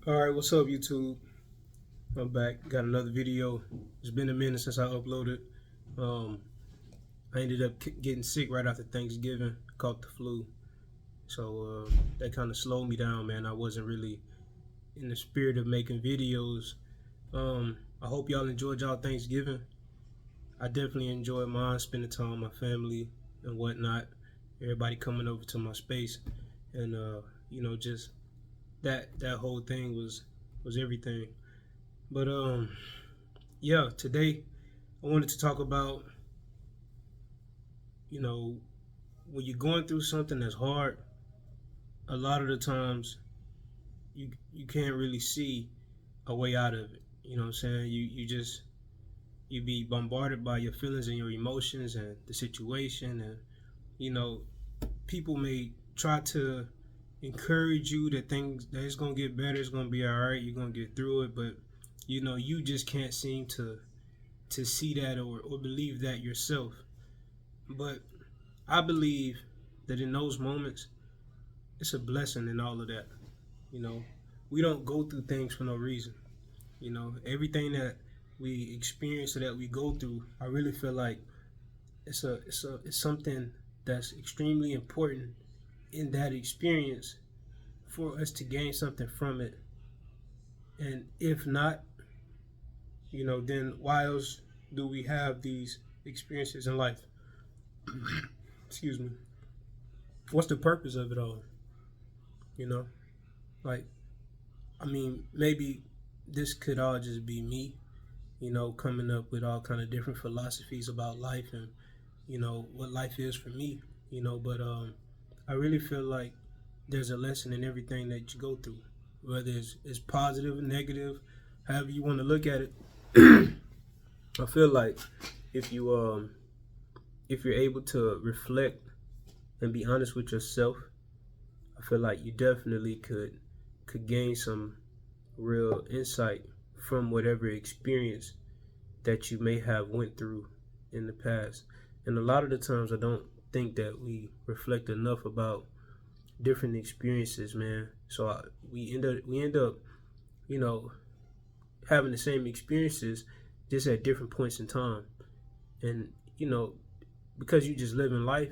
Alright, what's up YouTube? I'm back, got another video. It's been a minute since I uploaded. Um, I ended up getting sick right after Thanksgiving, caught the flu. So that kind of slowed me down, man. I wasn't really in the spirit of making videos. I hope y'all enjoyed y'all Thanksgiving. I definitely enjoyed mine, spending time with my family and whatnot. Everybody coming over to my space. And just that whole thing was everything. But yeah, today I wanted to talk about, you know, when you're going through something that's hard, a lot of the times you can't really see a way out of it. You know what I'm saying? You be bombarded by your feelings and your emotions and the situation, and you know, people may try to encourage you that it's gonna get better, it's gonna be all right, you're gonna get through it, but you just can't seem to see that or believe that yourself. But I believe that in those moments, it's a blessing in all of that. You know, we don't go through things for no reason. You know, everything that we experience or that we go through, I really feel like it's something that's extremely important in that experience for us to gain something from it. And if not, then why else do we have these experiences in life? Excuse me. What's the purpose of it all? You know, like I mean, maybe this could all just be me, coming up with all kind of different philosophies about life and what life is for me, but I really feel like there's a lesson in everything that you go through, whether it's positive or negative, however you want to look at it. I feel like if you're able to reflect and be honest with yourself, I feel like you definitely could gain some real insight from whatever experience that you may have went through in the past. And a lot of the times I don't think that we reflect enough about different experiences, man. So we end up you know having the same experiences just at different points in time. And because you just live in life,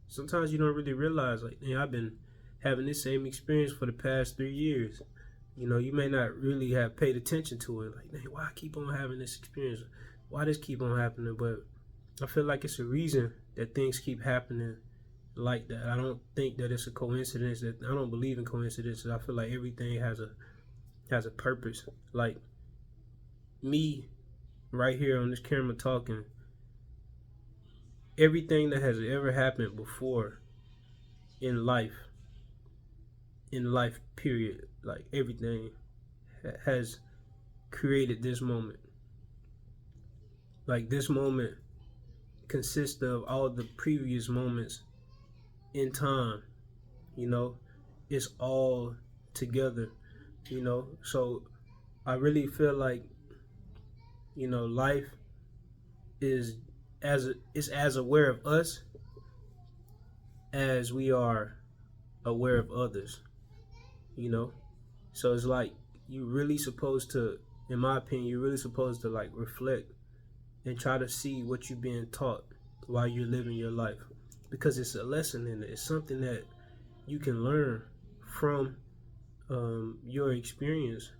sometimes you don't really realize, like, man, I've been having this same experience for the past 3 years. You may not really have paid attention to it. Like, man, why I keep on having this experience? Why this keep on happening? But I feel like it's a reason that things keep happening like that. I don't think that it's a coincidence. That I don't believe in coincidences. I feel like everything has a purpose. Like me right here on this camera talking, everything that has ever happened before in life period, like everything has created this moment. Like this moment consists of all the previous moments in time. you know it's all together. So I really feel like life is as aware of us as we are aware of others. you know so it's like you really supposed to, in my opinion, you're really supposed to like reflect and try to see what you're being taught while you're living your life, because it's a lesson in it. It's something that you can learn from your experience.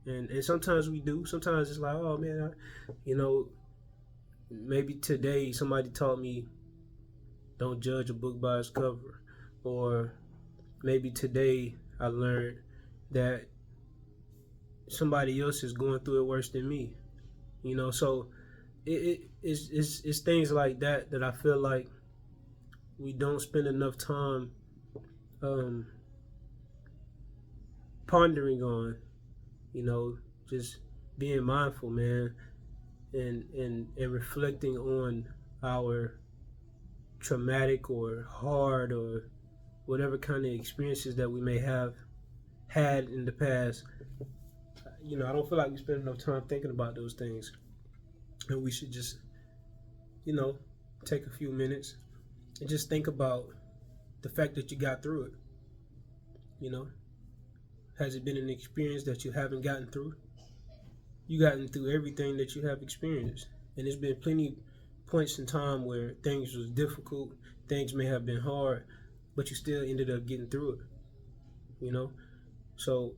And sometimes we do. Sometimes it's like, oh man, maybe today somebody taught me don't judge a book by its cover, or maybe today I learned that somebody else is going through it worse than me. So it's things like that that I feel like we don't spend enough time um, pondering on. Just being mindful, man, and reflecting on our traumatic or hard or whatever kind of experiences that we may have had in the past. I don't feel like we spend enough time thinking about those things, and we should just take a few minutes and just think about the fact that you got through it. you know Has it been an experience that you haven't gotten through? You gotten through everything that you have experienced. And there's been plenty points in time where things was difficult, things may have been hard, but you still ended up getting through it. You know? So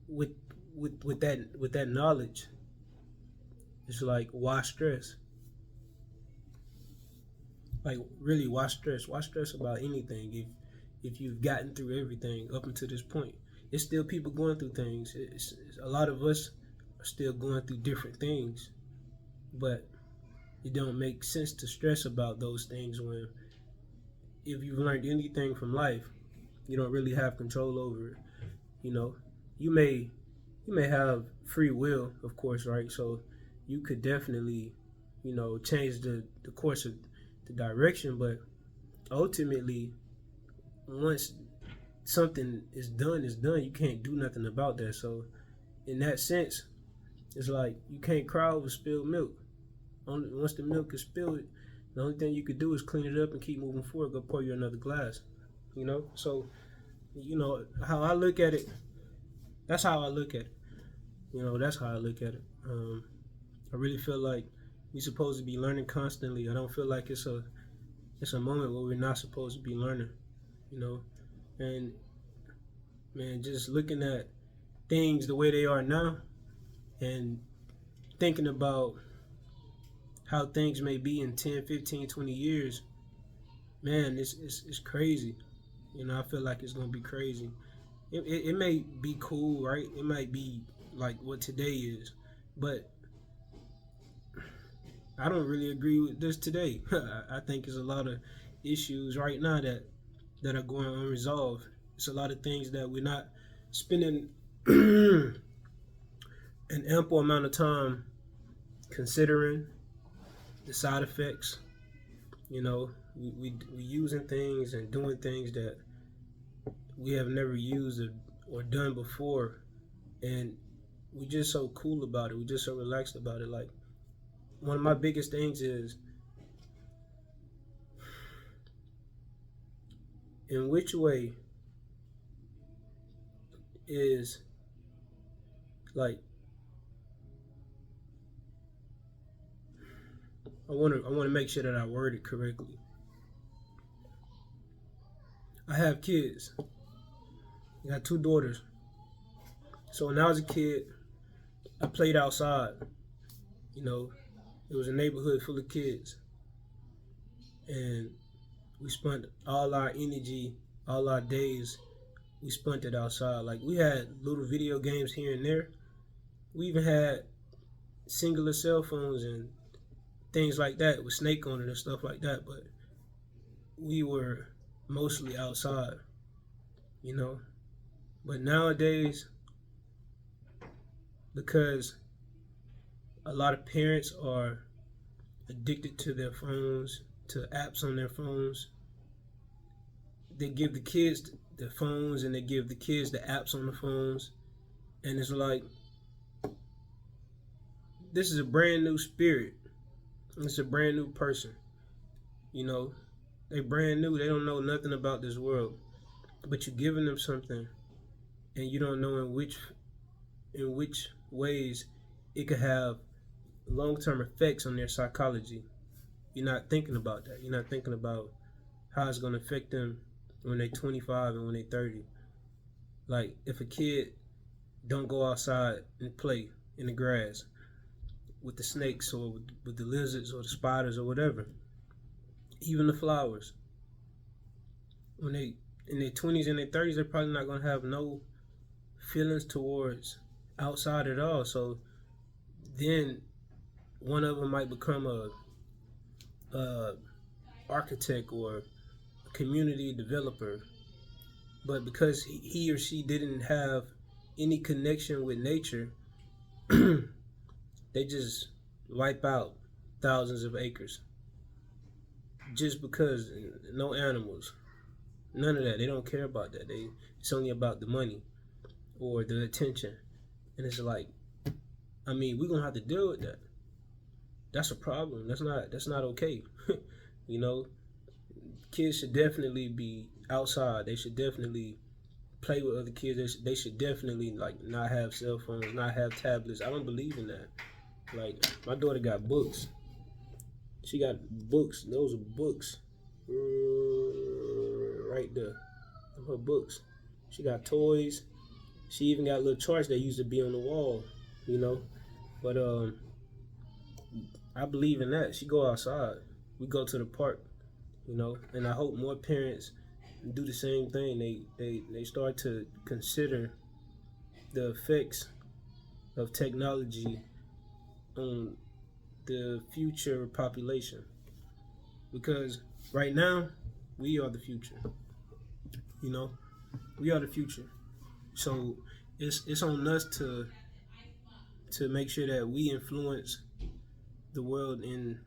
with that knowledge, it's like, why stress? Like, really, why stress? Why stress about anything if you've gotten through everything up until this point? It's still people going through things. It's a lot of us are still going through different things, but it don't make sense to stress about those things when, if you've learned anything from life, you don't really have control over it. You know, you may have free will, of course, right? So you could definitely, change the course of the direction, but ultimately, once something is done, you can't do nothing about that. So in that sense, it's like you can't cry over spilled milk. Once the milk is spilled, the only thing you could do is clean it up and keep moving forward. Go pour you another glass. So how I look at it, that's how I look at it. That's how I look at it. I really feel like we're supposed to be learning constantly. I don't feel like it's a moment where we're not supposed to be learning. And man, just looking at things the way they are now and thinking about how things may be in 10, 15, 20 years, man, it's crazy. I feel like it's going to be crazy. It may be cool, right? It might be like what today is, but I don't really agree with this today. I think there's a lot of issues right now that are going unresolved. It's a lot of things that we're not spending an ample amount of time considering the side effects. We using things and doing things that we have never used or done before, and we're just so cool about it. We're just so relaxed about it. Like, one of my biggest things is, in which way is, like, I want to make sure that I word it correctly. I have kids. I got 2 daughters. So when I was a kid, I played outside. It was a neighborhood full of kids, and we spent all our energy, all our days, we spent it outside. Like, we had little video games here and there. We even had singular cell phones and things like that with Snake on it and stuff like that, but we were mostly outside, But nowadays, because a lot of parents are addicted to their phones, to apps on their phones, they give the kids the phones and they give the kids the apps on the phones, and it's like, this is a brand new spirit. It's a brand new person. They brand new. They don't know nothing about this world, but you're giving them something, and you don't know in which ways it could have long-term effects on their psychology. You're not thinking about that. You're not thinking about how it's going to affect them when they're 25 and when they're 30. Like, if a kid don't go outside and play in the grass with the snakes or with the lizards or the spiders or whatever, even the flowers, when they in their 20s and their 30s, they're probably not going to have no feelings towards outside at all. So then one of them might become a architect or a community developer, but because he or she didn't have any connection with nature, they just wipe out thousands of acres just because. No animals, none of that. They don't care about that. It's only about the money or the attention. And it's like, we're gonna have to deal with that. That's a problem. That's not okay. Kids should definitely be outside. They should definitely play with other kids. They should definitely like not have cell phones, not have tablets. I don't believe in that. Like my daughter got books. She got books. Those are books, right there. Her books. She got toys. She even got little charts that used to be on the wall, you know. But I believe in that. She go outside. We go to the park, you know. And I hope more parents do the same thing. They start to consider the effects of technology on the future population, because right now we are the future. You know, we are the future. So it's on us to make sure that we influence the world in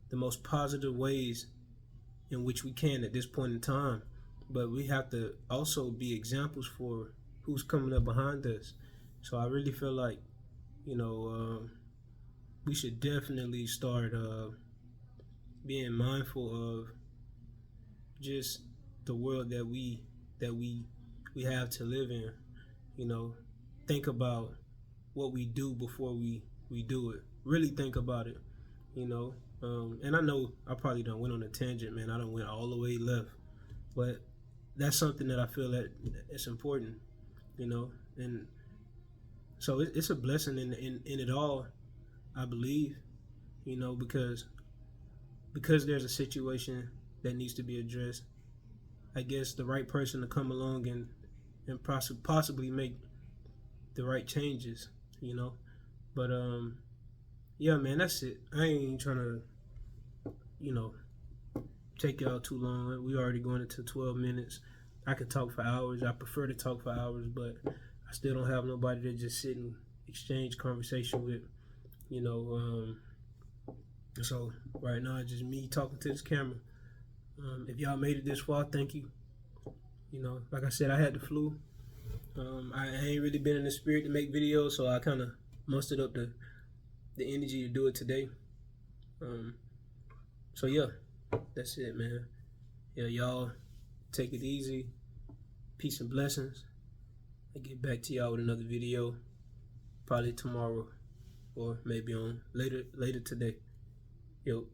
the most positive ways in which we can at this point in time. But we have to also be examples for who's coming up behind us. So I really feel like, you know, we should definitely start being mindful of just the world that we have to live in. You know, think about what we do before we do it. Really think about it. You know, and I know I probably done went on a tangent, man. I done went all the way left, but that's something that I feel that it's important. You know, and so it's a blessing in it all, I believe. You know, because there's a situation that needs to be addressed. I guess the right person to come along and possibly make the right changes, you know. But yeah, man, that's it. I ain't even trying to, you know, take y'all too long. We already going into 12 minutes. I could talk for hours. I prefer to talk for hours, but I still don't have nobody to just sit and exchange conversation with, you know. So right now it's just me talking to this camera. If y'all made it this far, thank you. You know, like I said, I had the flu. I ain't really been in the spirit to make videos, so I kind of mustered up the energy to do it today. So yeah, that's it, man. Yeah, y'all take it easy. Peace and blessings. I'll get back to y'all with another video, probably tomorrow or maybe on later today. Yo.